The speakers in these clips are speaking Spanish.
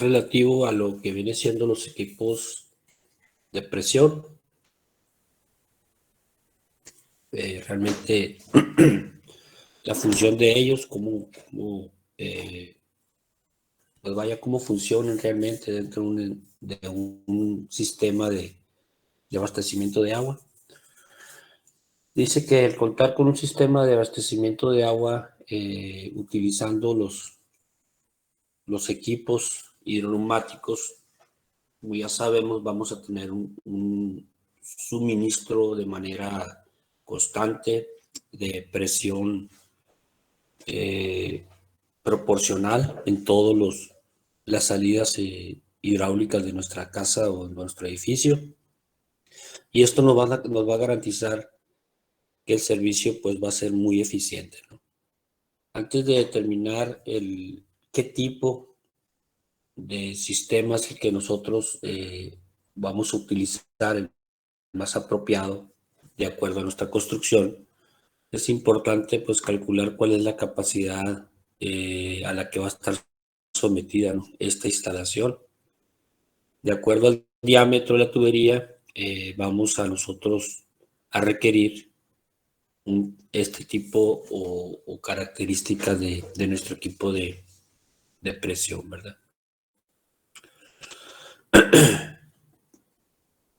relativo a lo que viene siendo los equipos de presión. Realmente la función de ellos, pues vaya, cómo funcionan realmente dentro de un sistema de abastecimiento de agua. Dice que el contar con un sistema de abastecimiento de agua utilizando los equipos hidroneumáticos, como ya sabemos, vamos a tener un suministro de manera constante de presión proporcional en todas las salidas hidráulicas de nuestra casa o de nuestro edificio. Y esto nos va a garantizar que el servicio pues va a ser muy eficiente, ¿no? Antes de determinar qué tipo de sistema es el que nosotros vamos a utilizar, el más apropiado de acuerdo a nuestra construcción, es importante pues calcular cuál es la capacidad a la que va a estar sometida, ¿no?, esta instalación. De acuerdo al diámetro de la tubería, vamos a nosotros a requerir este tipo o características de nuestro equipo de presión, ¿verdad?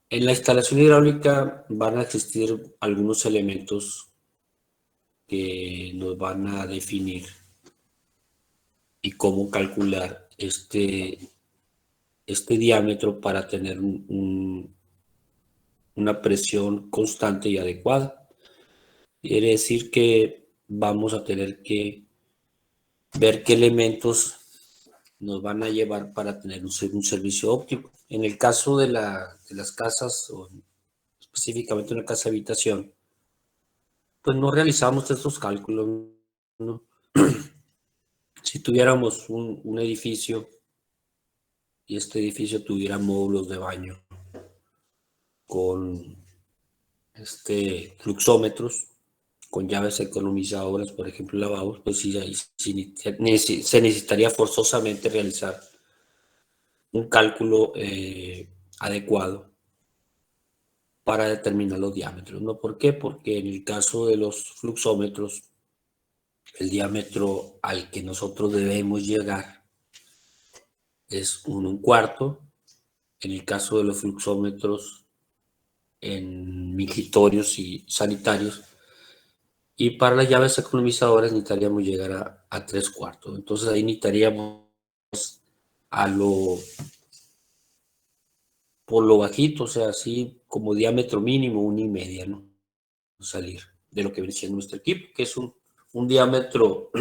En la instalación hidráulica van a existir algunos elementos que nos van a definir y cómo calcular este diámetro para tener una presión constante y adecuada. Quiere decir que vamos a tener que ver qué elementos nos van a llevar para tener un servicio óptimo. En el caso de las casas, o específicamente una casa habitación, pues no realizamos estos cálculos, ¿no? Si tuviéramos un edificio y este edificio tuviera módulos de baño con fluxómetros, con llaves economizadoras, por ejemplo, lavabos, pues sí, ahí se necesitaría forzosamente realizar un cálculo adecuado para determinar los diámetros, ¿no? ¿Por qué? Porque en el caso de los fluxómetros, el diámetro al que nosotros debemos llegar es 1/4. En el caso de los fluxómetros en migitorios y sanitarios, y para las llaves economizadoras necesitaríamos llegar a 3/4. Entonces ahí necesitaríamos por lo bajito, o sea, así como diámetro mínimo, 1,5, ¿no? Salir de lo que viene siendo nuestro equipo, que es un diámetro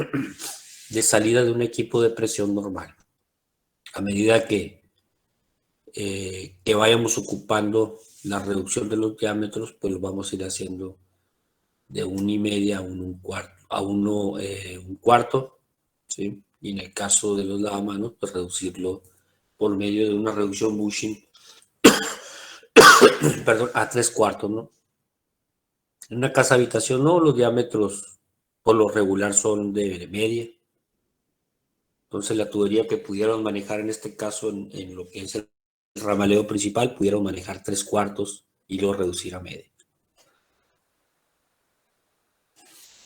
de salida de un equipo de presión normal. A medida que vayamos ocupando la reducción de los diámetros, pues lo vamos a ir haciendo de 1,5 a 1/4, ¿sí? Y en el caso de los lavamanos, pues reducirlo por medio de una reducción bushing, perdón, a 3/4, ¿no? En una casa habitación, no, los diámetros por lo regular son de media. Entonces la tubería que pudieron manejar en este caso en lo que es el ramaleo principal, pudieron manejar 3/4 y luego reducir a media.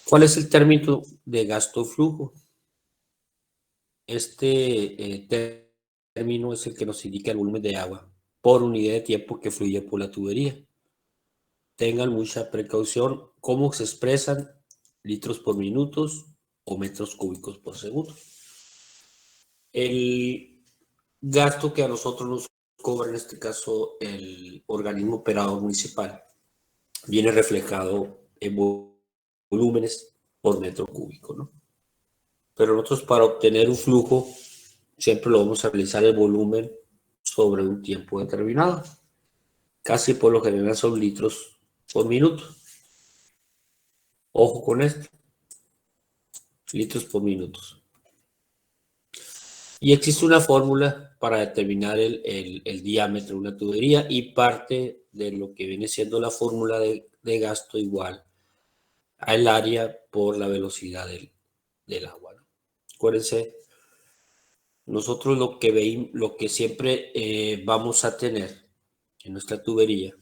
¿Cuál es el término de gasto-flujo? Término es el que nos indica el volumen de agua por unidad de tiempo que fluye por la tubería. Tengan mucha precaución cómo se expresan litros por minutos o metros cúbicos por segundo. El gasto que a nosotros nos cobra, en este caso, el organismo operador municipal, viene reflejado en volúmenes por metro cúbico, ¿no? Pero nosotros, para obtener un flujo, siempre lo vamos a realizar el volumen sobre un tiempo determinado. Casi por lo general son litros por minuto. Ojo con esto, litros por minuto. Y existe una fórmula para determinar el diámetro de una tubería, y parte de lo que viene siendo la fórmula de gasto igual al área por la velocidad del agua, ¿no? Acuérdense nosotros lo que siempre vamos a tener en nuestra tubería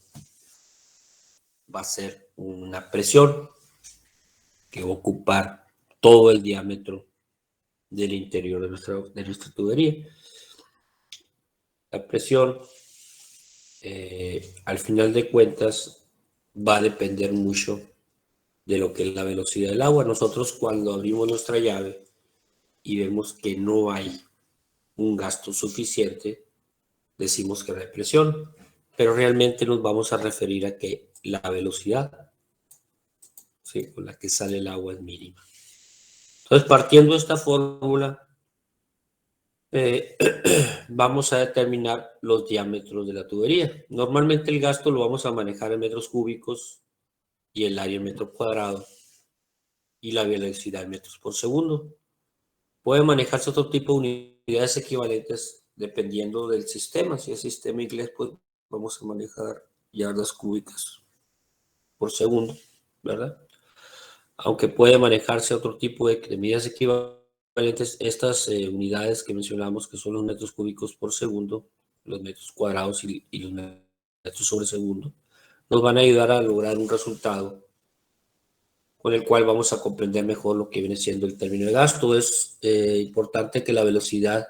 va a ser una presión que va a ocupar todo el diámetro del interior de nuestra tubería. La presión, al final de cuentas, va a depender mucho de lo que es la velocidad del agua. Nosotros cuando abrimos nuestra llave y vemos que no hay un gasto suficiente, decimos que no hay presión, pero realmente nos vamos a referir a que la velocidad, ¿sí?, con la que sale el agua es mínima. Entonces, partiendo de esta fórmula, vamos a determinar los diámetros de la tubería. Normalmente el gasto lo vamos a manejar en metros cúbicos y el área en metro cuadrado y la velocidad en metros por segundo. Puede manejarse otro tipo de unidades equivalentes dependiendo del sistema. Si es sistema inglés, pues vamos a manejar yardas cúbicas por segundo, ¿verdad? Aunque puede manejarse otro tipo de medidas equivalentes, estas unidades que mencionamos, que son los metros cúbicos por segundo, los metros cuadrados y los metros sobre segundo, nos van a ayudar a lograr un resultado con el cual vamos a comprender mejor lo que viene siendo el término de gasto. Es importante que la velocidad,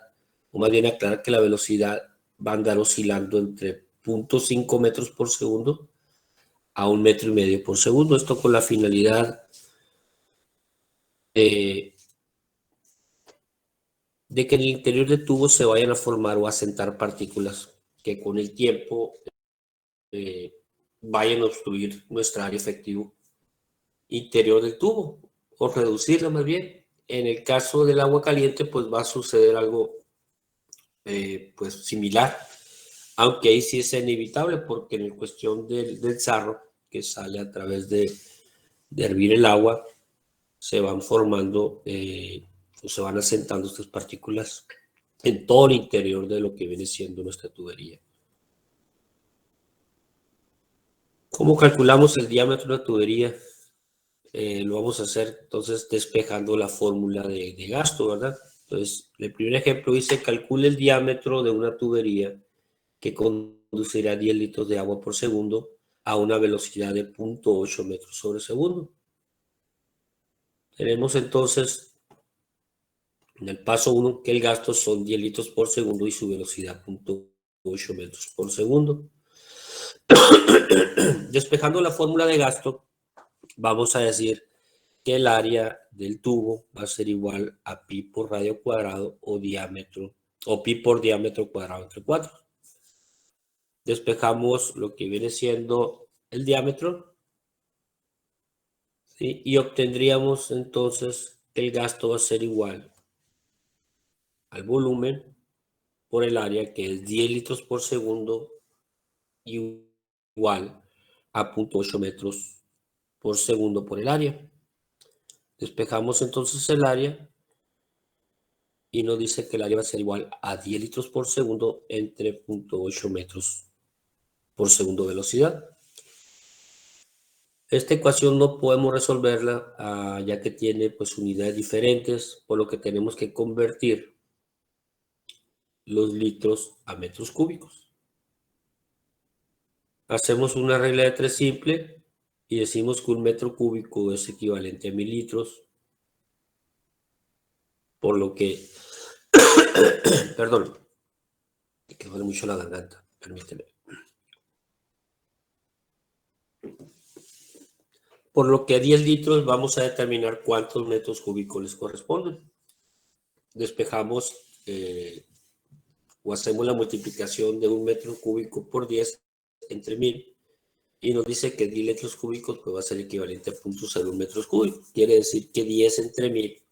o más bien aclarar que la velocidad va a andar oscilando entre 0.5 metros por segundo a 1,5 metros por segundo. Esto con la finalidad de que en el interior del tubo se vayan a formar o a asentar partículas que con el tiempo vayan a obstruir nuestra área efectiva interior del tubo, o reducirla más bien. En el caso del agua caliente, pues va a suceder algo pues similar, aunque ahí sí es inevitable, porque en cuestión del sarro que sale a través de hervir el agua, se van formando o se van asentando estas partículas en todo el interior de lo que viene siendo nuestra tubería. ¿Cómo calculamos el diámetro de la tubería? Lo vamos a hacer entonces despejando la fórmula de gasto, ¿verdad? Entonces, el primer ejemplo dice: calcule el diámetro de una tubería que conducirá 10 litros de agua por segundo a una velocidad de 0.8 metros sobre segundo. Tenemos entonces en el paso 1 que el gasto son 10 litros por segundo y su velocidad 0.8 metros por segundo. Despejando la fórmula de gasto, vamos a decir que el área del tubo va a ser igual a pi por radio cuadrado o diámetro, o pi por diámetro cuadrado entre 4. Despejamos lo que viene siendo el diámetro, ¿sí?, y obtendríamos entonces que el gasto va a ser igual al volumen por el área, que es 10 litros por segundo, igual a 0.8 metros por segundo por el área. Despejamos entonces el área y nos dice que el área va a ser igual a 10 litros por segundo entre 0.8 metros por segundo velocidad. Esta ecuación no podemos resolverla ya que tiene pues unidades diferentes, por lo que tenemos que convertir los litros a metros cúbicos. Hacemos una regla de 3 simple y decimos que un metro cúbico es equivalente a 1000 litros, por lo que, perdón, que duele mucho la garganta, permíteme. Por lo que a 10 litros vamos a determinar cuántos metros cúbicos les corresponden. Despejamos o hacemos la multiplicación de un metro cúbico por 10 entre 1000 y nos dice que 10 litros cúbicos pues va a ser equivalente a 0.01 metros cúbicos. Quiere decir que 10 entre 1000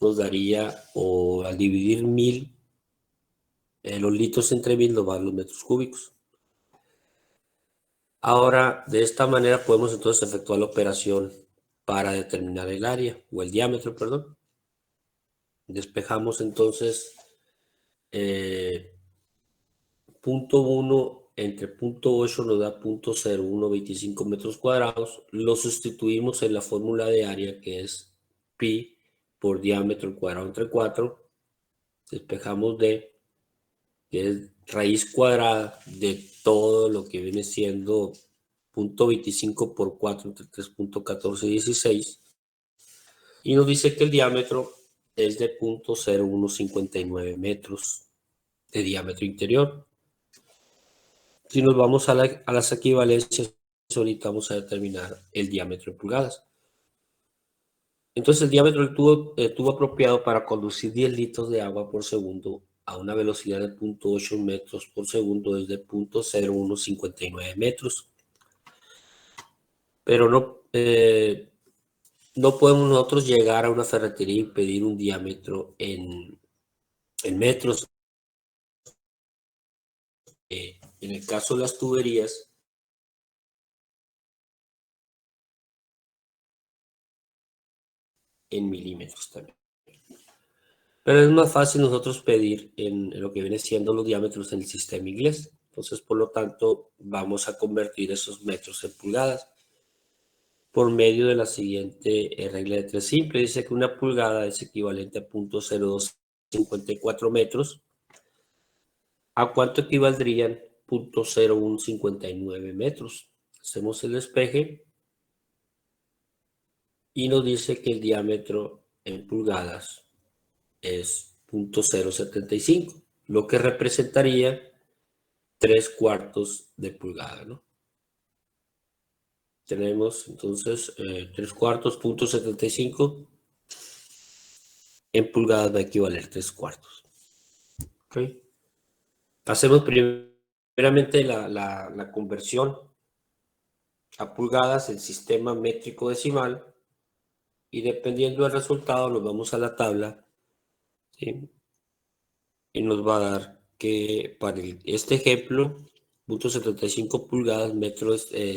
nos daría, o al dividir 1000, los litros entre 1000 nos van los metros cúbicos. Ahora, de esta manera podemos entonces efectuar la operación para determinar el área, o el diámetro, perdón. Despejamos entonces 0.1 entre 0.8 nos da 0.0125 metros cuadrados. Lo sustituimos en la fórmula de área, que es pi por diámetro cuadrado entre 4. Despejamos D, que es raíz cuadrada de todo lo que viene siendo 0.25 por 4 entre 3.1416. Y nos dice que el diámetro es de 0.0159 metros de diámetro interior. Si nos vamos a las equivalencias, ahorita vamos a determinar el diámetro en pulgadas. Entonces, el diámetro del tubo apropiado para conducir 10 litros de agua por segundo a una velocidad de 0.8 metros por segundo es de 0.0159 metros. Pero no podemos nosotros llegar a una ferretería y pedir un diámetro en metros. En el caso de las tuberías, en milímetros también. Pero es más fácil nosotros pedir en lo que viene siendo los diámetros en el sistema inglés. Entonces, por lo tanto, vamos a convertir esos metros en pulgadas por medio de la siguiente regla de tres simple. Dice que una pulgada es equivalente a 0.0254 metros. ¿A cuánto equivaldrían 0.0159 metros? Hacemos el despeje y nos dice que el diámetro en pulgadas es 0.075, lo que representaría 3/4 de pulgada, ¿no? Tenemos entonces 3/4, 0.75 en pulgadas va a equivaler 3/4. ¿Okay? Hacemos primeramente la conversión a pulgadas, el sistema métrico decimal, y dependiendo del resultado nos vamos a la tabla, ¿sí? Y nos va a dar que para este ejemplo, 0.75 pulgadas,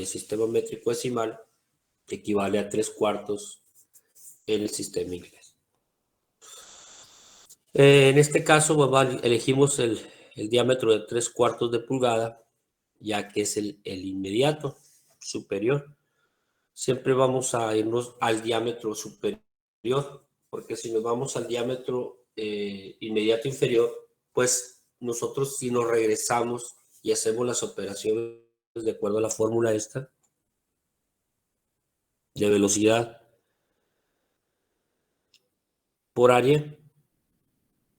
sistema métrico decimal, equivale a 3/4 en el sistema inglés. En este caso, elegimos el diámetro de 3/4 de pulgada, ya que es el inmediato superior. Siempre vamos a irnos al diámetro superior, porque si nos vamos al diámetro inmediato inferior, pues nosotros si nos regresamos y hacemos las operaciones de acuerdo a la fórmula esta de velocidad por área,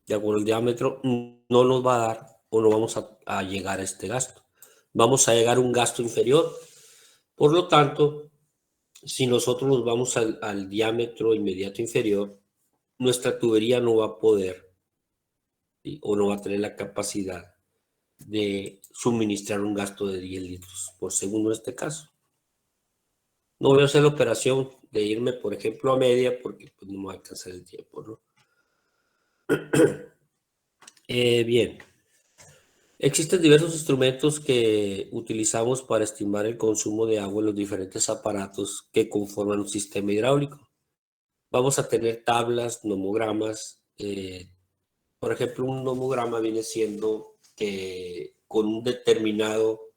de acuerdo al diámetro, no nos va a dar o no vamos a llegar a este gasto. Vamos a llegar a un gasto inferior. Por lo tanto, si nosotros nos vamos al diámetro inmediato inferior, nuestra tubería no va a poder, ¿sí? O no va a tener la capacidad de suministrar un gasto de 10 litros por segundo en este caso. No voy a hacer la operación de irme, por ejemplo, a media porque pues, no me va a alcanzar el tiempo, ¿no? Bien. Existen diversos instrumentos que utilizamos para estimar el consumo de agua en los diferentes aparatos que conforman un sistema hidráulico. Vamos a tener tablas, nomogramas. Por ejemplo, un nomograma viene siendo que con un determinado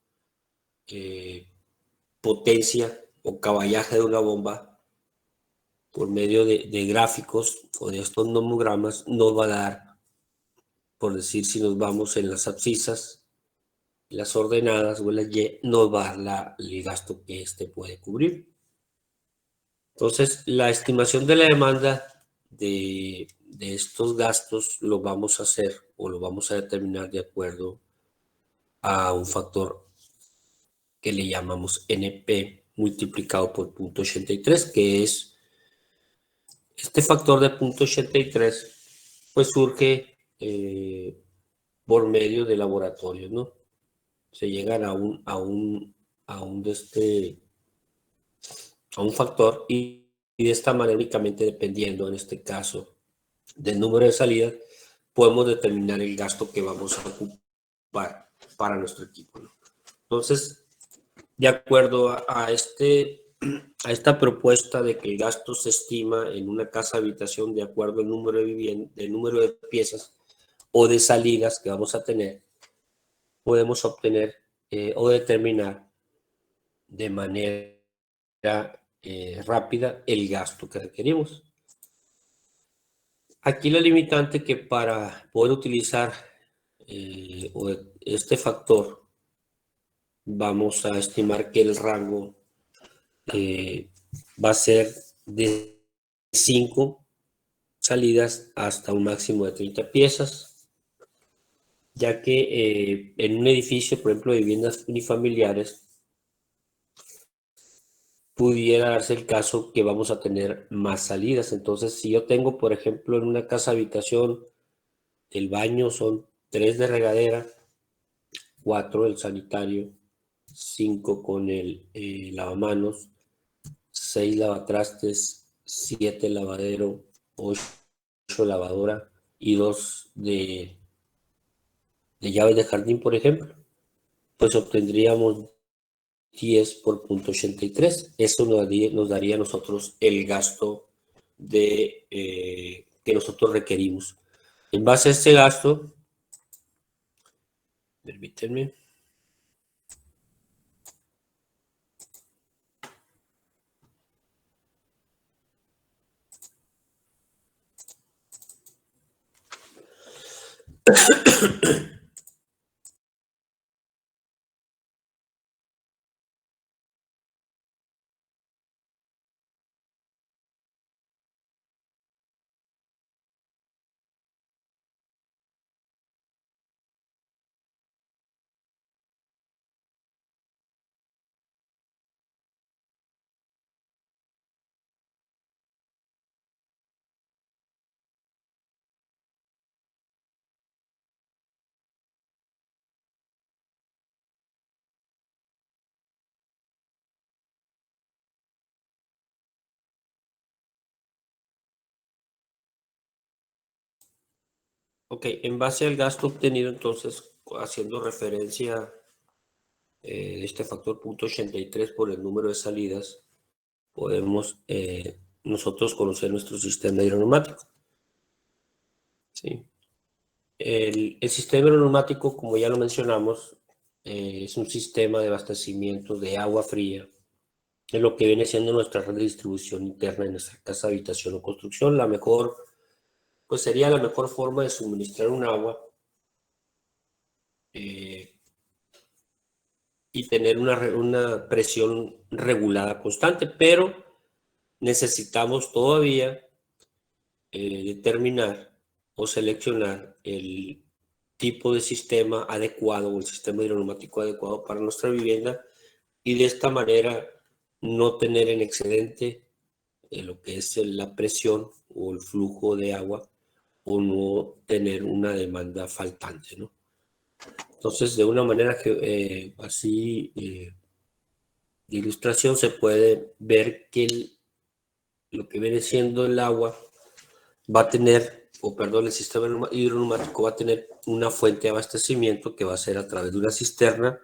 potencia o caballaje de una bomba, por medio de gráficos o de estos nomogramas, nos va a dar, por decir, si nos vamos en las abscisas, las ordenadas o las Y, nos va a dar el gasto que este puede cubrir. Entonces, la estimación de la demanda de estos gastos lo vamos a hacer o lo vamos a determinar de acuerdo a un factor que le llamamos NP multiplicado por 0.83, que es este factor de 0.83, pues surge por medio de laboratorios, ¿no? Se llegan a un factor y de esta manera únicamente dependiendo, en este caso, del número de salidas, podemos determinar el gasto que vamos a ocupar para nuestro equipo, ¿no? Entonces, de acuerdo a esta propuesta de que el gasto se estima en una casa habitación de acuerdo al número de piezas o de salidas que vamos a tener, podemos obtener o determinar de manera rápida el gasto que requerimos. Aquí la limitante que para poder utilizar este factor, vamos a estimar que el rango va a ser de 5 salidas hasta un máximo de 30 piezas, ya que en un edificio, por ejemplo, de viviendas unifamiliares, pudiera darse el caso que vamos a tener más salidas. Entonces, si yo tengo, por ejemplo, en una casa habitación, el baño son 3 de regadera, 4 del sanitario, 5 con el lavamanos, 6 lavatrastes, 7 lavadero, 8 lavadora y 2 de llaves de jardín, por ejemplo, pues obtendríamos 10 por 0.83. Eso nos daría a nosotros el gasto que nosotros requerimos. En base a este gasto, permítanme. Ok, en base al gasto obtenido, entonces, haciendo referencia de este factor 0.83 por el número de salidas, podemos nosotros conocer nuestro sistema hidroneumático. ¿Sí? El sistema hidroneumático, como ya lo mencionamos, es un sistema de abastecimiento de agua fría, en lo que viene siendo nuestra red de distribución interna en nuestra casa, habitación o construcción. Pues sería la mejor forma de suministrar un agua y tener una presión regulada constante, pero necesitamos todavía determinar o seleccionar el tipo de sistema adecuado o el sistema hidroneumático adecuado para nuestra vivienda y de esta manera no tener en excedente lo que es la presión o el flujo de agua o no tener una demanda faltante, ¿no? Entonces, de una manera que así de ilustración se puede ver que lo que viene siendo el agua va a tener, o perdón, el sistema hidroneumático va a tener una fuente de abastecimiento que va a ser a través de una cisterna.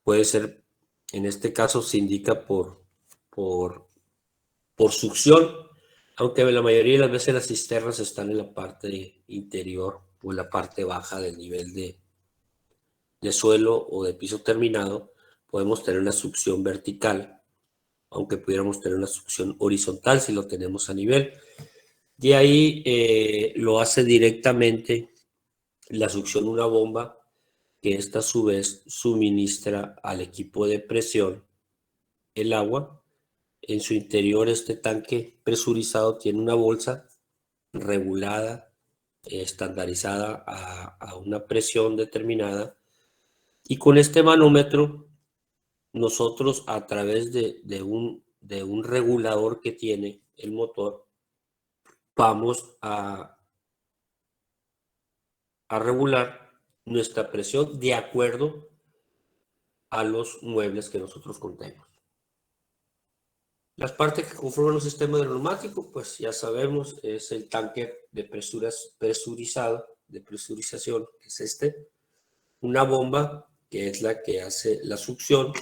Puede ser, en este caso se indica por, por succión, aunque la mayoría de las veces las cisternas están en la parte interior o en la parte baja del nivel de suelo o de piso terminado. Podemos tener una succión vertical, aunque pudiéramos tener una succión horizontal si lo tenemos a nivel. De ahí lo hace directamente la succión una bomba, que esta a su vez suministra al equipo de presión el agua. En su interior este tanque presurizado tiene una bolsa regulada, estandarizada a una presión determinada, y con este manómetro nosotros a través de un regulador que tiene el motor vamos a regular nuestra presión de acuerdo a los muebles que nosotros contemos. Las partes que conforman un sistema hidroneumático, pues ya sabemos, es el tanque de presurizado, de presurización, que es este, una bomba, que es la que hace la succión,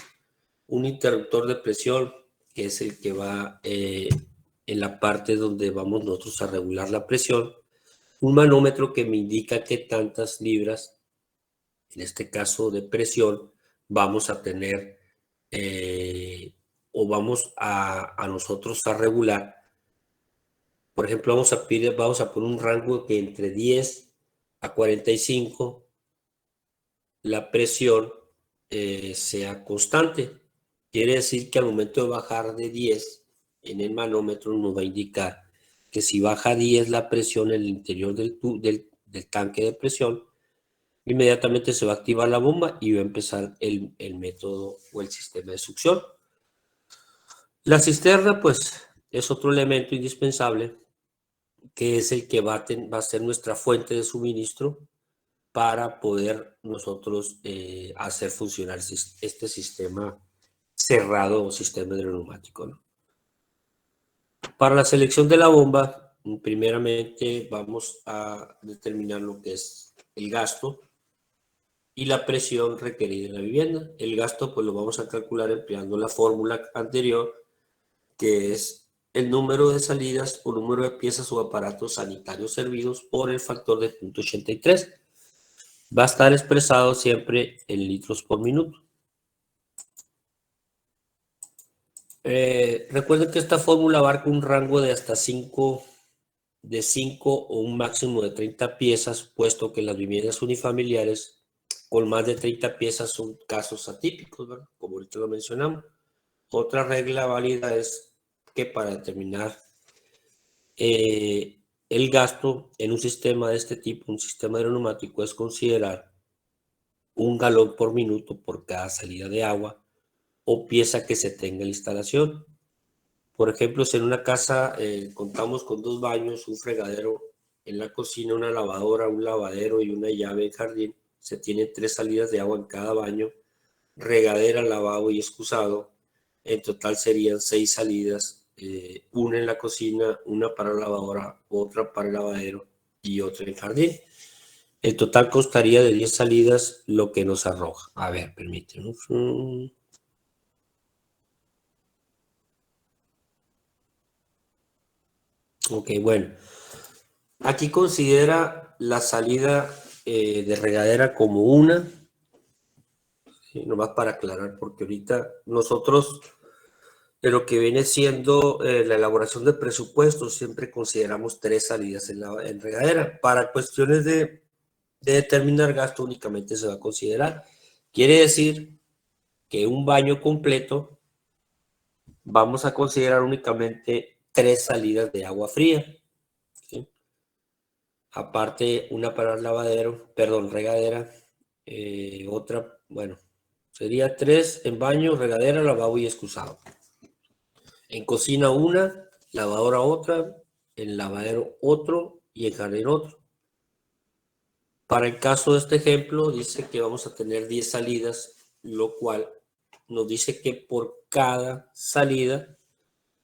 un interruptor de presión, que es el que va en la parte donde vamos nosotros a regular la presión, un manómetro que me indica qué tantas libras, en este caso de presión, vamos a tener o vamos a nosotros a regular Por ejemplo, vamos a poner un rango que entre 10 a 45 la presión sea constante. Quiere decir que al momento de bajar de 10 en el manómetro nos va a indicar que si baja 10 la presión en el interior del tanque de presión, inmediatamente se va a activar la bomba y va a empezar el método o el sistema de succión. La cisterna, pues, es otro elemento indispensable que es el que va a ser nuestra fuente de suministro para poder nosotros hacer funcionar este sistema cerrado o sistema hidroneumático, ¿no? Para la selección de la bomba, primeramente vamos a determinar lo que es el gasto y la presión requerida en la vivienda. El gasto pues lo vamos a calcular empleando la fórmula anterior, que es el número de salidas o número de piezas o aparatos sanitarios servidos por el factor de 0.83. Va a estar expresado siempre en litros por minuto. Recuerden que esta fórmula abarca un rango de hasta 5 o un máximo de 30 piezas, puesto que las viviendas unifamiliares con más de 30 piezas son casos atípicos, ¿verdad? Como ahorita lo mencionamos. Otra regla válida es que para determinar el gasto en un sistema de este tipo, un sistema aeroneumático, es considerar un galón por minuto por cada salida de agua o pieza que se tenga en la instalación. Por ejemplo, si en una casa contamos con 2 baños, un fregadero en la cocina, una lavadora, un lavadero y una llave en jardín, se tienen 3 salidas de agua en cada baño, regadera, lavabo y excusado. En total serían 6 salidas, una en la cocina, una para la lavadora, otra para el lavadero y otra en el jardín. El total constaría de 10 salidas, lo que nos arroja. A ver, permítanme. Ok, bueno. Aquí considera la salida de regadera como una, ¿sí? Nomás para aclarar, porque ahorita nosotros, de lo que viene siendo la elaboración de presupuestos, siempre consideramos 3 salidas en regadera. Para cuestiones de determinar gasto únicamente se va a considerar. Quiere decir que un baño completo vamos a considerar únicamente 3 salidas de agua fría, ¿sí? Aparte, una para el lavadero, perdón, regadera, otra, bueno, sería 3 en baño, regadera, lavabo y excusado. En cocina una, lavadora otra, en lavadero otro y en jardín otro. Para el caso de este ejemplo, dice que vamos a tener 10 salidas, lo cual nos dice que por cada salida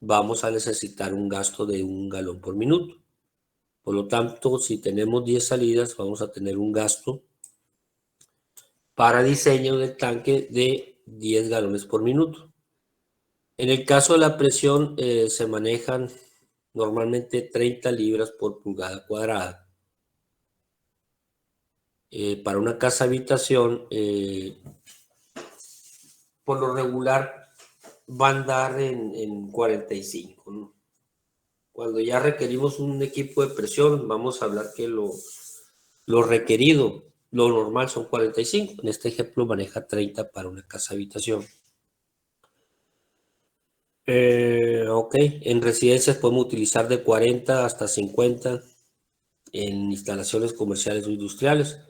vamos a necesitar un gasto de 1 galón por minuto. Por lo tanto, si tenemos 10 salidas, vamos a tener un gasto para diseño del tanque de 10 galones por minuto. En el caso de la presión, se manejan normalmente 30 libras por pulgada cuadrada. Para una casa habitación, por lo regular, va a andar en 45, ¿no? Cuando ya requerimos un equipo de presión, vamos a hablar que lo requerido, lo normal son 45. En este ejemplo maneja 30 para una casa habitación. Ok, en residencias podemos utilizar de 40 hasta 50 en instalaciones comerciales o industriales.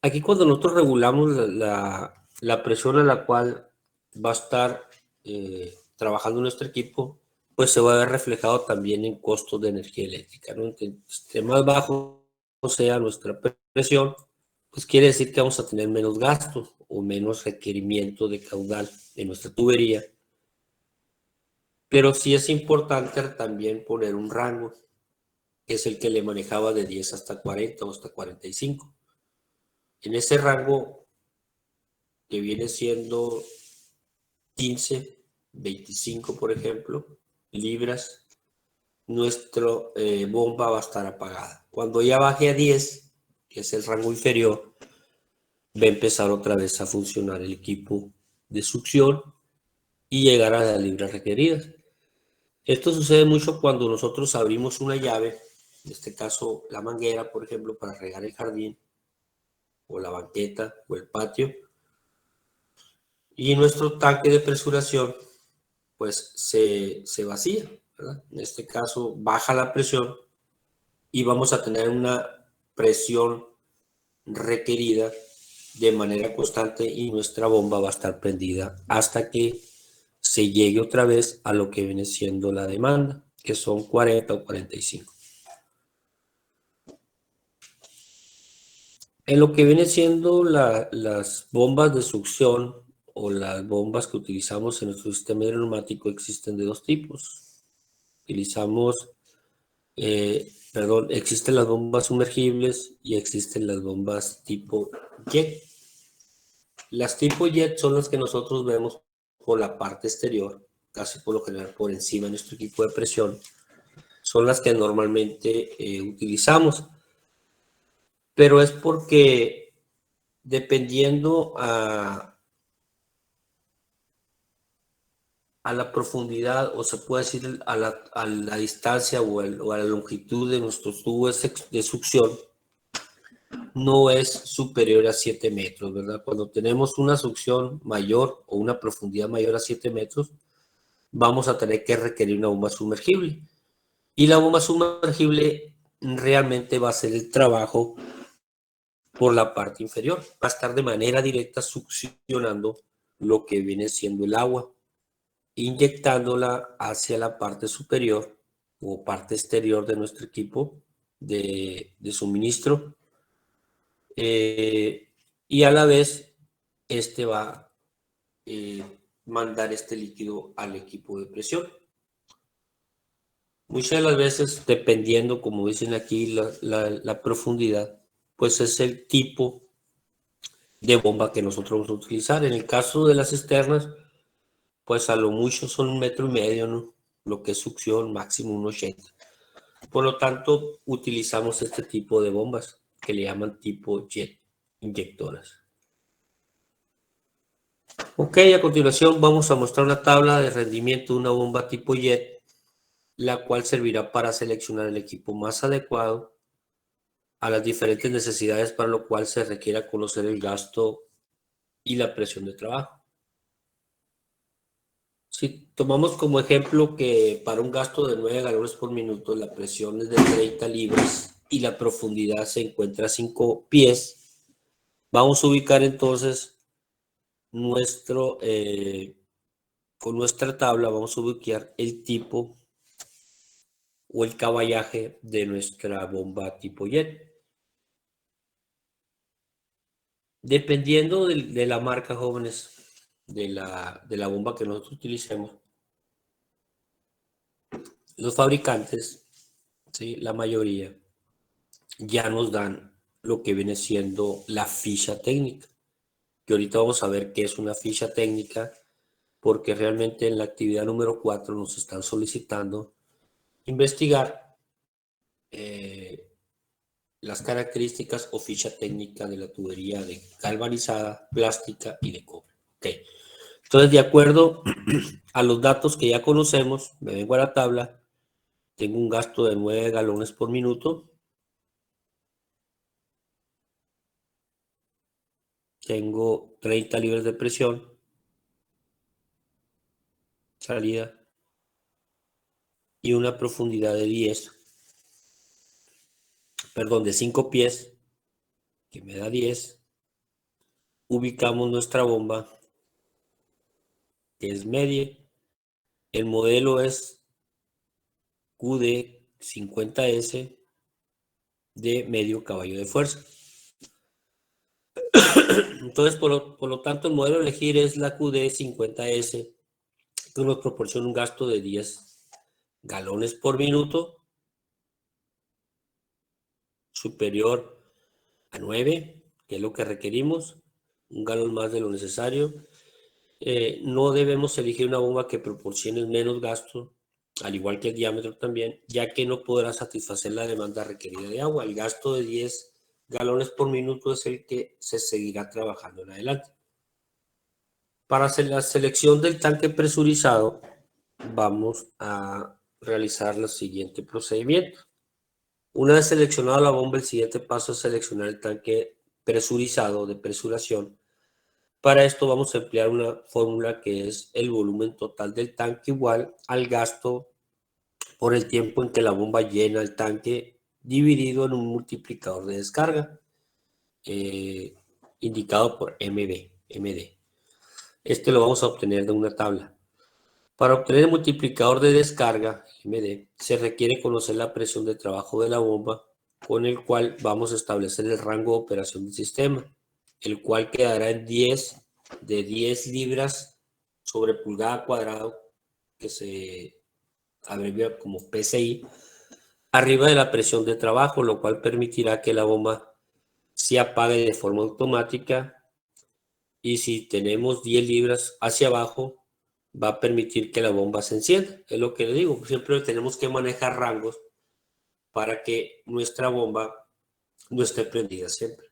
Aquí cuando nosotros regulamos la presión a la cual va a estar trabajando nuestro equipo, pues se va a ver reflejado también en costos de energía eléctrica, ¿no? Entre más bajo sea nuestra presión, pues quiere decir que vamos a tener menos gastos o menos requerimiento de caudal en nuestra tubería. Pero sí es importante también poner un rango, que es el que le manejaba de 10 hasta 40 o hasta 45. En ese rango que viene siendo 15, 25, por ejemplo, libras, nuestra bomba va a estar apagada. Cuando ya baje a 10, que es el rango inferior, va a empezar otra vez a funcionar el equipo de succión y llegar a las libras requeridas. Esto sucede mucho cuando nosotros abrimos una llave, en este caso la manguera, por ejemplo, para regar el jardín, o la banqueta, o el patio, y nuestro tanque de presuración pues se vacía, ¿verdad? En este caso baja la presión y vamos a tener una presión requerida de manera constante y nuestra bomba va a estar prendida hasta que se llegue otra vez a lo que viene siendo la demanda, que son 40 o 45. En lo que viene siendo las bombas de succión o las bombas que utilizamos en nuestro sistema neumático existen de dos tipos. Utilizamos, existen las bombas sumergibles y existen las bombas tipo jet. Las tipo jet son las que nosotros vemos por la parte exterior, casi por lo general por encima de nuestro equipo de presión. Son las que normalmente utilizamos, pero es porque dependiendo a la profundidad, o se puede decir a la distancia o a la longitud de nuestros tubos de succión, no es superior a 7 metros, ¿verdad? Cuando tenemos una succión mayor o una profundidad mayor a 7 metros, vamos a tener que requerir una bomba sumergible. Y la bomba sumergible realmente va a hacer el trabajo por la parte inferior. Va a estar de manera directa succionando lo que viene siendo el agua, inyectándola hacia la parte superior o parte exterior de nuestro equipo de suministro. Y a la vez, este va a mandar este líquido al equipo de presión. Muchas de las veces, dependiendo, como dicen aquí, la profundidad, pues es el tipo de bomba que nosotros vamos a utilizar. En el caso de las cisternas, pues a lo mucho son 1,5 metros, ¿no? Lo que es succión, máximo 1,80. Por lo tanto, utilizamos este tipo de bombas que le llaman tipo jet, inyectoras. Ok, a continuación vamos a mostrar una tabla de rendimiento de una bomba tipo jet, la cual servirá para seleccionar el equipo más adecuado a las diferentes necesidades, para lo cual se requiera conocer el gasto y la presión de trabajo. Si tomamos como ejemplo que para un gasto de 9 galones por minuto la presión es de 30 libras y la profundidad se encuentra a 5 pies, vamos a ubicar entonces con nuestra tabla, vamos a ubicar el tipo o el caballaje de nuestra bomba tipo jet. Dependiendo de la marca, jóvenes, de la bomba que nosotros utilicemos, los fabricantes, ¿sí? La mayoría, ya nos dan lo que viene siendo la ficha técnica, que ahorita vamos a ver qué es una ficha técnica, porque realmente en la actividad número 4 nos están solicitando investigar las características o ficha técnica de la tubería de galvanizada, plástica y de cobre. Okay. Entonces, de acuerdo a los datos que ya conocemos, me vengo a la tabla, tengo un gasto de 9 galones por minuto, tengo 30 libras de presión, salida, y una profundidad de 5 pies, que me da 10. Ubicamos nuestra bomba, que es media. El modelo es QD50S de medio caballo de fuerza. Entonces, por lo tanto, el modelo a elegir es la QD50S, que nos proporciona un gasto de 10 galones por minuto, superior a 9, que es lo que requerimos, un galón más de lo necesario. No debemos elegir una bomba que proporcione menos gasto, al igual que el diámetro también, ya que no podrá satisfacer la demanda requerida de agua. El gasto de 10 galones por minuto es el que se seguirá trabajando en adelante. Para hacer la selección del tanque presurizado, vamos a realizar el siguiente procedimiento. Una vez seleccionada la bomba, el siguiente paso es seleccionar el tanque presurizado de presuración. Para esto vamos a emplear una fórmula que es el volumen total del tanque igual al gasto por el tiempo en que la bomba llena el tanque dividido en un multiplicador de descarga indicado por MD. Este lo vamos a obtener de una tabla. Para obtener el multiplicador de descarga, MD, se requiere conocer la presión de trabajo de la bomba, con el cual vamos a establecer el rango de operación del sistema, el cual quedará en 10 libras sobre pulgada cuadrado, que se abrevia como PSI, arriba de la presión de trabajo, lo cual permitirá que la bomba se apague de forma automática, y si tenemos 10 libras hacia abajo, va a permitir que la bomba se encienda. Es lo que le digo, siempre tenemos que manejar rangos para que nuestra bomba no esté prendida siempre,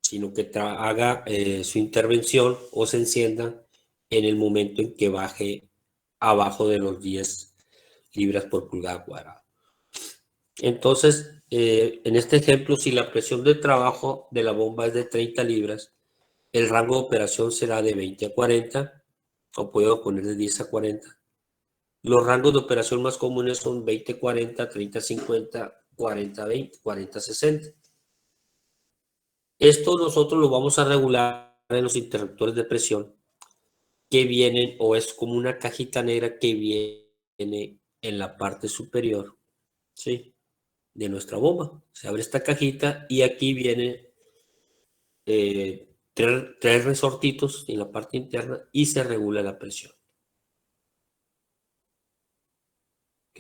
sino que haga su intervención o se encienda en el momento en que baje abajo de los 10 libras por pulgada cuadrada. Entonces, en este ejemplo, si la presión de trabajo de la bomba es de 30 libras, el rango de operación será de 20 a 40, o puedo poner de 10 a 40. Los rangos de operación más comunes son 20-40, 30-50, 40-20, 40-60. Esto nosotros lo vamos a regular en los interruptores de presión que vienen, o es como una cajita negra que viene en la parte superior, ¿sí?, de nuestra bomba. Se abre esta cajita y aquí viene tres resortitos en la parte interna y se regula la presión. Ok.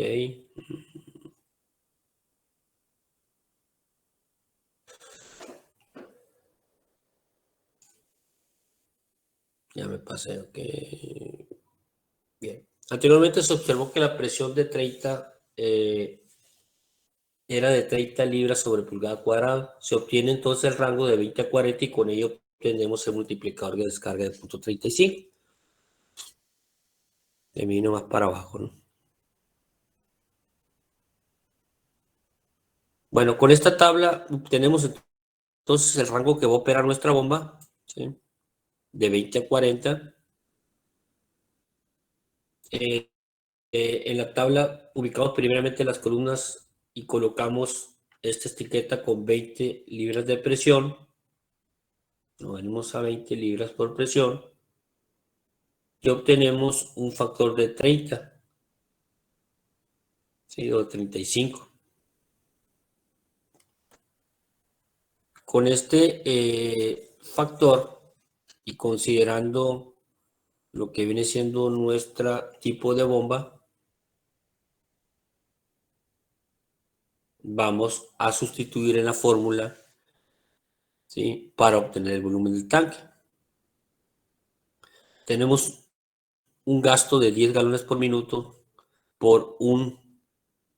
Ya me pasé, ok. Bien. Anteriormente se observó que la presión de 30 era de 30 libras sobre pulgada cuadrada. Se obtiene entonces el rango de 20 a 40 y con ello obtenemos el multiplicador de descarga de 0.35. De mí nomás para abajo, ¿no? Bueno, con esta tabla obtenemos entonces el rango que va a operar nuestra bomba, ¿sí?, de 20 a 40. En la tabla ubicamos primeramente las columnas y colocamos esta etiqueta con 20 libras de presión. Nos venimos a 20 libras por presión y obtenemos un factor de 30, ¿sí?, o 35. Con este factor y considerando lo que viene siendo nuestro tipo de bomba, vamos a sustituir en la fórmula, ¿sí?, para obtener el volumen del tanque. Tenemos un gasto de 10 galones por minuto por un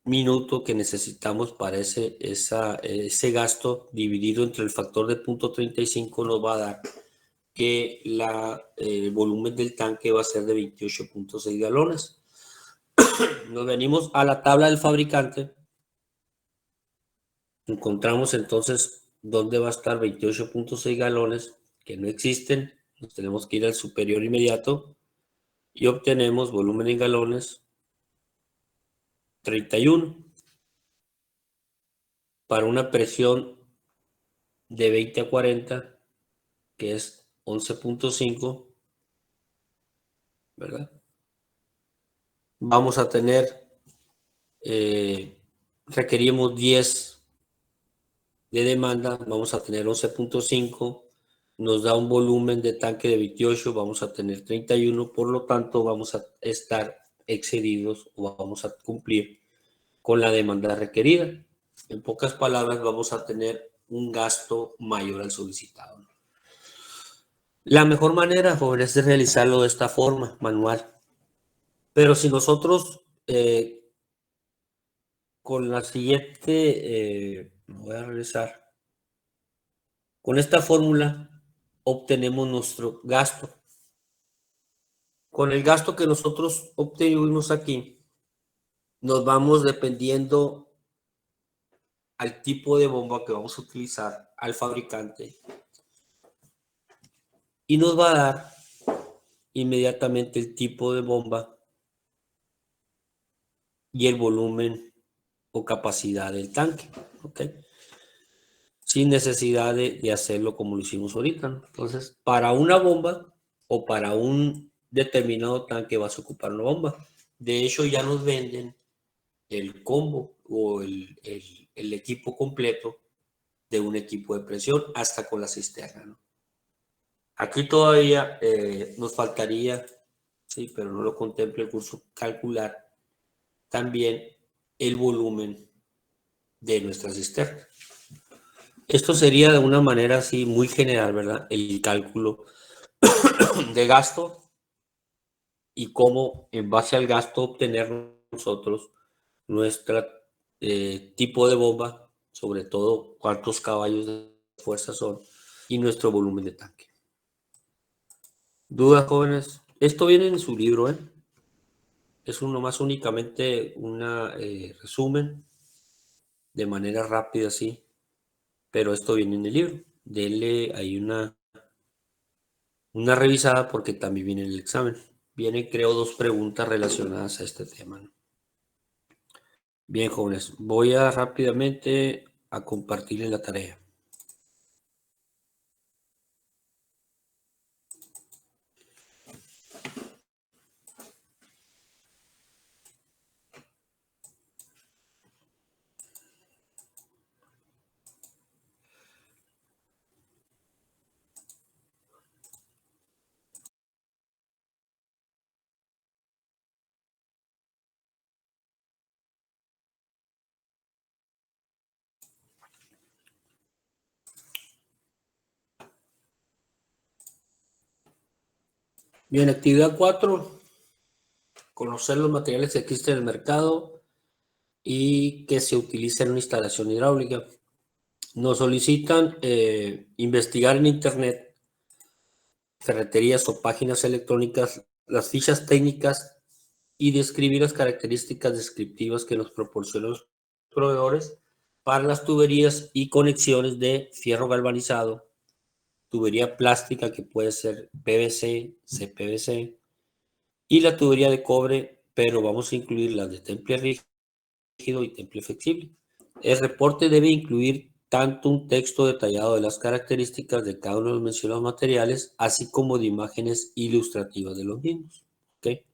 minuto que necesitamos para ese gasto dividido entre el factor de 0.35 nos va a dar que el volumen del tanque va a ser de 28.6 galones. Nos venimos a la tabla del fabricante. Encontramos entonces dónde va a estar 28.6 galones, que no existen. Nos tenemos que ir al superior inmediato y obtenemos volumen en galones 31 para una presión de 20 a 40, que es 11.5, ¿verdad? Vamos a tener, requerimos 10 de demanda, vamos a tener 11.5, nos da un volumen de tanque de 28, vamos a tener 31, por lo tanto vamos a estar excedidos o vamos a cumplir con la demanda requerida. En pocas palabras, vamos a tener un gasto mayor al solicitado. La mejor manera, jóvenes, es realizarlo de esta forma, manual. Pero si nosotros con la siguiente, voy a regresar, con esta fórmula obtenemos nuestro gasto. Con el gasto que nosotros obtuvimos aquí, nos vamos dependiendo al tipo de bomba que vamos a utilizar, al fabricante, y nos va a dar inmediatamente el tipo de bomba y el volumen o capacidad del tanque, ¿ok? Sin necesidad de hacerlo como lo hicimos ahorita, ¿no? Entonces, para una bomba o para un determinado tanque vas a ocupar una bomba. De hecho, ya nos venden el combo o el equipo completo de un equipo de presión hasta con la cisterna, ¿no? Aquí todavía nos faltaría, sí, pero no lo contempla el curso, calcular también el volumen de nuestra cisterna. Esto sería de una manera así muy general, ¿verdad? El cálculo de gasto y cómo en base al gasto obtener nosotros nuestro tipo de bomba, sobre todo cuántos caballos de fuerza son y nuestro volumen de tanque. ¿Dudas, jóvenes? Esto viene en su libro, ¿eh? Es uno más únicamente un resumen de manera rápida, sí, pero esto viene en el libro. Denle ahí una revisada porque también viene en el examen. Vienen, creo, 2 preguntas relacionadas a este tema, ¿no? Bien, jóvenes, voy a rápidamente a compartirles la tarea. Bien, actividad 4, conocer los materiales que existen en el mercado y que se utilizan en una instalación hidráulica. Nos solicitan investigar en Internet, ferreterías o páginas electrónicas, las fichas técnicas y describir las características descriptivas que nos proporcionan los proveedores para las tuberías y conexiones de fierro galvanizado, tubería plástica que puede ser PVC, CPVC y la tubería de cobre, pero vamos a incluir las de temple rígido y temple flexible. El reporte debe incluir tanto un texto detallado de las características de cada uno de los mencionados materiales, así como de imágenes ilustrativas de los mismos. ¿Okay?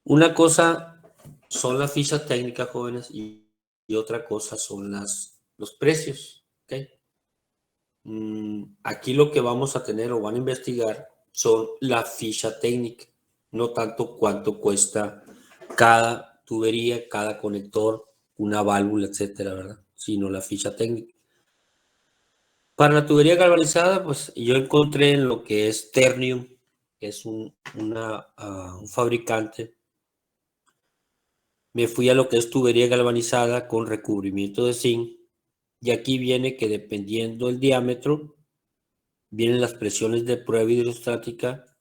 Una cosa son las fichas técnicas, jóvenes, y otra cosa son los precios. ¿Okay? Aquí lo que vamos a tener o van a investigar son la ficha técnica, no tanto cuánto cuesta cada tubería, cada conector, una válvula, etcétera, ¿verdad? Sino la ficha técnica. Para la tubería galvanizada, pues yo encontré en lo que es Ternium, que es un fabricante. Me fui a lo que es tubería galvanizada con recubrimiento de zinc. Y aquí viene que dependiendo del diámetro, vienen las presiones de prueba hidrostática,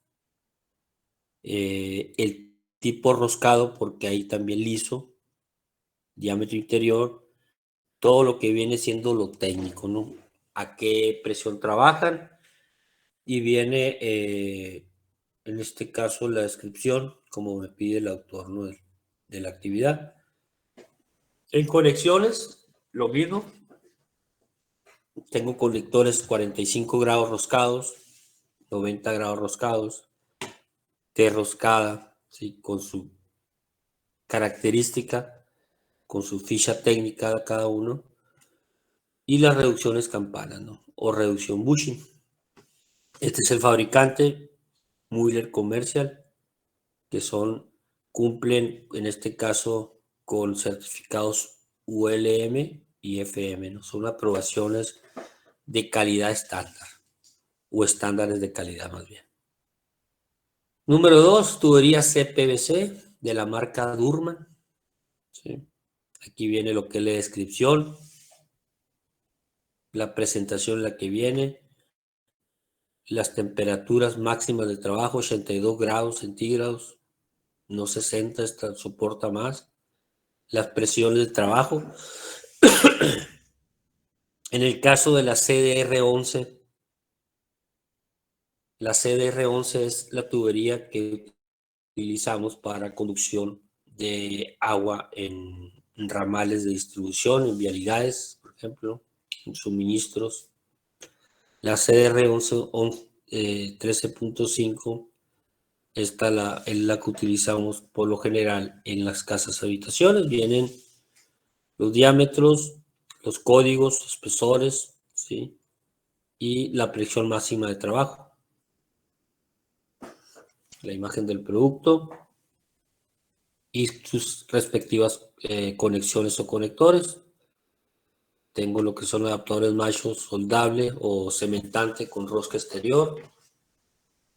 el tipo roscado, porque hay también liso, diámetro interior, todo lo que viene siendo lo técnico, ¿no? A qué presión trabajan y viene, en este caso, la descripción, como me pide el autor, ¿no? de la actividad. En conexiones, lo mismo. Tengo conectores 45 grados roscados, 90 grados roscados, T roscada, ¿sí? Con su característica, con su ficha técnica de cada uno, y las reducciones campana, ¿no? O reducción bushing. Este es el fabricante, Mueller Commercial, que cumplen en este caso con certificados ULM y FM, ¿no? Son aprobaciones de calidad estándar, o estándares de calidad más bien. Número 2, tubería CPVC de la marca Durman. ¿Sí? Aquí viene lo que es la descripción, la presentación en la que viene, las temperaturas máximas de trabajo, 82 grados centígrados, no 60, esta soporta más. Las presiones de trabajo. En el caso de la CDR11, la CDR11 es la tubería que utilizamos para conducción de agua en ramales de distribución, en vialidades, por ejemplo, en suministros. La CDR11 13.5, esta es la que utilizamos por lo general en las casas habitaciones. Vienen los diámetros, los códigos, espesores, ¿sí? Y la presión máxima de trabajo. La imagen del producto y sus respectivas conexiones o conectores. Tengo lo que son adaptadores machos soldable o cementante con rosca exterior,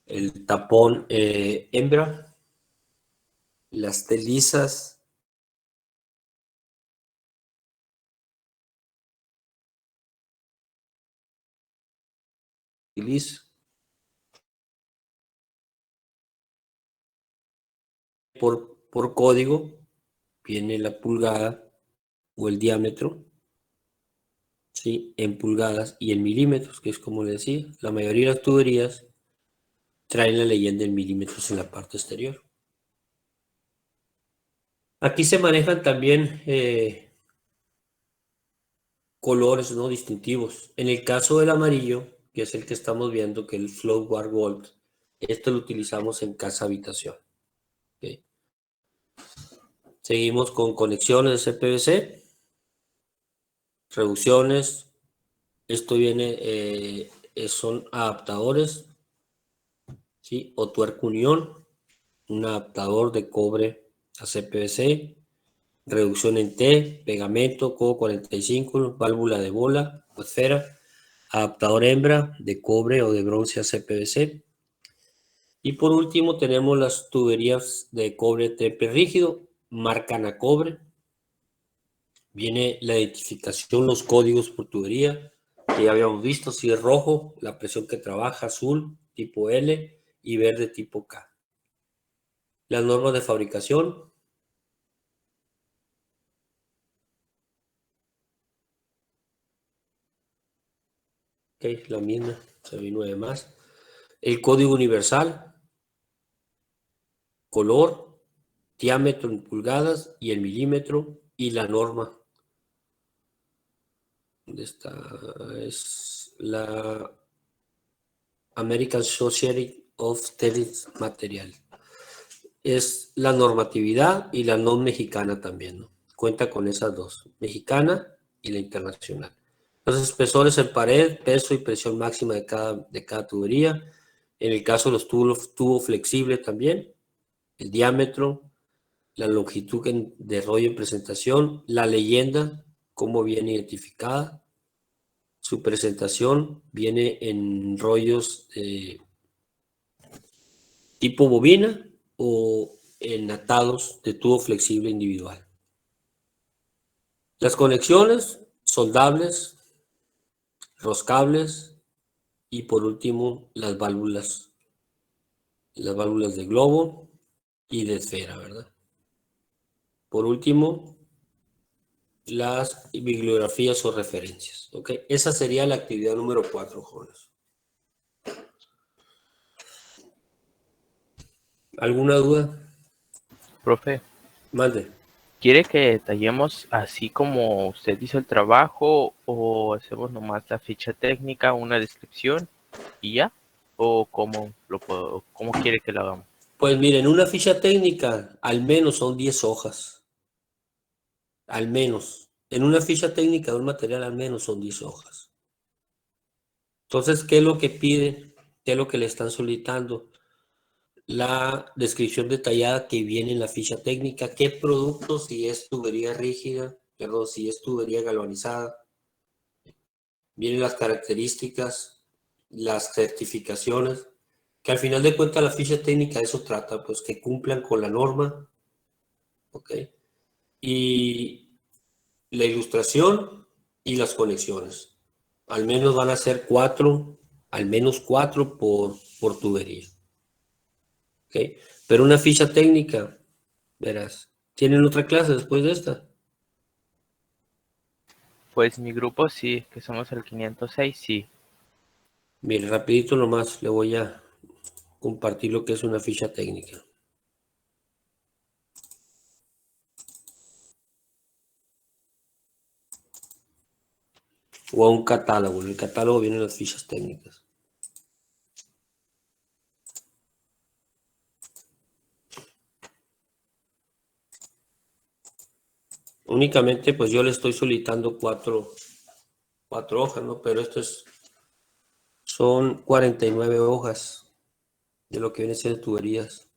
el tapón hembra, las telizas, por código viene la pulgada o el diámetro, ¿sí? En pulgadas y en milímetros, que es como le decía, la mayoría de las tuberías traen la leyenda en milímetros en la parte exterior. Aquí se manejan también colores no distintivos. En el caso del amarillo, que es el que estamos viendo, que es el Flow Guard Gold, esto lo utilizamos en casa habitación. ¿Okay? Seguimos con conexiones de CPVC, reducciones. Esto viene, son adaptadores, ¿sí? O tuerca unión, un adaptador de cobre a CPVC, reducción en T, pegamento, codo 45, válvula de bola o esfera, adaptador hembra de cobre o de bronce a CPVC. Y por último tenemos las tuberías de cobre trepe rígido, marcan a cobre. Viene la identificación, los códigos por tubería, que ya habíamos visto, si es rojo, la presión que trabaja, azul, tipo L, y verde, tipo K. Las normas de fabricación. Ok, la misma, se vino de más. El código universal, color, diámetro en pulgadas y en milímetro, y la norma. Esta es la American Society of Tennis Material. Es la normatividad y la no mexicana también, ¿no? Cuenta con esas dos, mexicana y la internacional. Los espesores en pared, peso y presión máxima de cada tubería. En el caso de los tubos flexibles también, el diámetro, la longitud de rollo en presentación, la leyenda, cómo viene identificada. Su presentación viene en rollos tipo bobina o en atados de tubo flexible individual. Las conexiones soldables, roscables y por último las válvulas de globo y de esfera, ¿verdad? Por último, las bibliografías o referencias, ¿ok? Esa sería la actividad número 4, jóvenes. ¿Alguna duda? Profe, Mande. ¿quiere que detallemos así como usted hizo el trabajo o hacemos nomás la ficha técnica, una descripción y ya? ¿O cómo quiere que lo hagamos? Pues miren, una ficha técnica al menos son 10 hojas. Al menos. En una ficha técnica de un material al menos son 10 hojas. Entonces, ¿qué es lo que piden? ¿Qué es lo que le están solicitando? La descripción detallada que viene en la ficha técnica. ¿Qué producto? Si es tubería rígida, perdón, si es tubería galvanizada. Vienen las características, las certificaciones, que al final de cuentas la ficha técnica de eso trata, pues que cumplan con la norma, ¿ok? Y la ilustración y las conexiones. Al menos van a ser 4, al menos 4 por tubería. ¿Okay? Pero una ficha técnica Verás. ¿Tienen otra clase después de esta? Pues mi grupo sí, que somos el 506, sí. Mire, rapidito nomás le voy a compartir lo que es una ficha técnica. O a un catálogo. En el catálogo vienen las fichas técnicas. Únicamente, pues yo le estoy solicitando cuatro hojas, ¿no? Pero son 49 hojas de lo que viene siendo tuberías.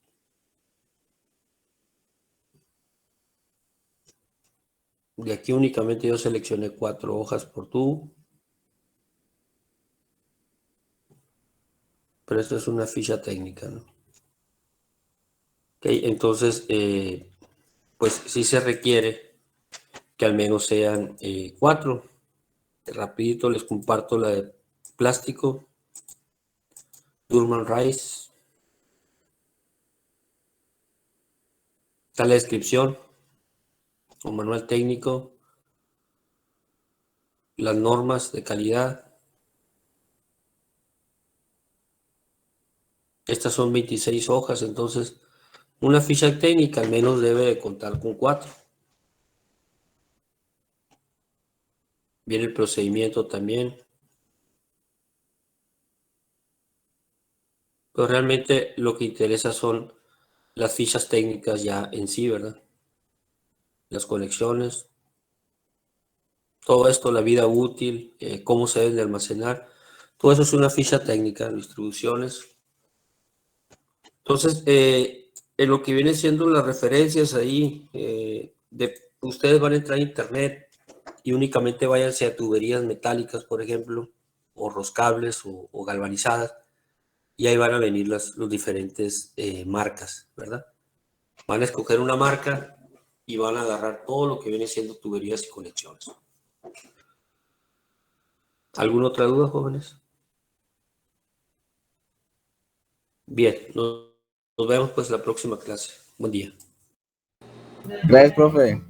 De aquí únicamente yo seleccioné 4 hojas por tubo. Pero esto es una ficha técnica, ¿no? Okay, entonces, pues sí se requiere que al menos sean 4. Rapidito les comparto la de plástico. Durman Rice. Está la descripción, un manual técnico, las normas de calidad. Estas son 26 hojas, entonces una ficha técnica al menos debe de contar con 4. Viene el procedimiento también. Pero realmente lo que interesa son las fichas técnicas ya en sí, ¿verdad? Las conexiones, todo esto, la vida útil, cómo se deben de almacenar. Todo eso es una ficha técnica, distribuciones. Entonces, en lo que viene siendo las referencias ahí, ustedes van a entrar a internet y únicamente váyanse a tuberías metálicas, por ejemplo, o roscables o galvanizadas, y ahí van a venir los diferentes marcas, ¿verdad? Van a escoger una marca y van a agarrar todo lo que viene siendo tuberías y conexiones. ¿Alguna otra duda, jóvenes? Bien, nos vemos pues la próxima clase. Buen día. Gracias, profe.